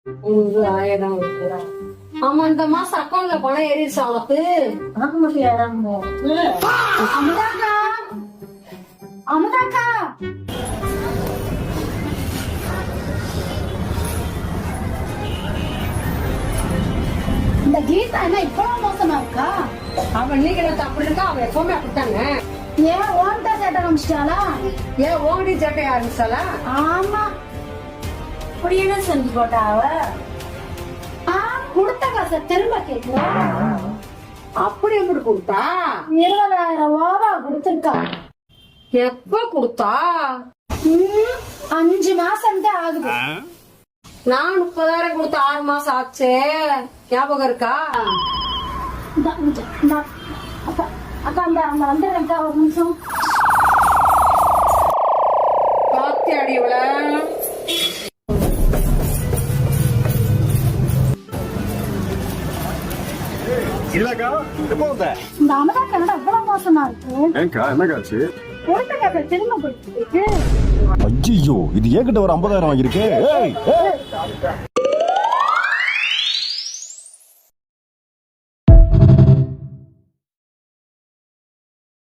1000. ஆமா, இந்த மாசம் அக்கௌண்ட்ல பணம் ஏறிடுச்சு அவனுக்கு. அமுதாக்கா, அமுதாக்கா, இந்த கீதா என்ன இப்பவும் மோசமா இருக்கா? அவன் இன்னைக்கு எனக்கு அப்படி இருக்கா, அவன் எப்பவுமே அப்படித்தாங்க. ஏன் ஓன்டா சேட்டை காமிச்சிட்டாளா? ஏன் ஓடி சட்டை ஆரம்பிச்சாலா? ஆமா, அப்படி என்ன செஞ்சு போட்டா அவ? கொடுத்த காசை திரும்ப கேட்கலாம். அப்படி எப்படி கொடுத்தா? 20,000 ரூபா கொடுத்திருக்கா. எப்ப கொடுத்தா? 5 மாசம் தான் ஆகுது. நான் 30,000 கொடுத்த 6 மாசம் ஆச்சே, ஞாபகம் இருக்கா? அக்கா, அக்கா, அந்த வந்துடுறேன்க்கா, ஒரு நிமிஷம். காத்தி அடிவுல இல்லக்கா, எப்போ வந்த? இந்த அமுதா கன்னடம் எவ்வளவு மோசமா இருக்கு. ஏன்க்கா, என்ன காச்சு? கொடுத்த காசை திரும்ப கொடுத்துருக்கு. ஐயோ, இது ஏன்கிட்ட ஒரு 50,000 வாங்கியிருக்கே.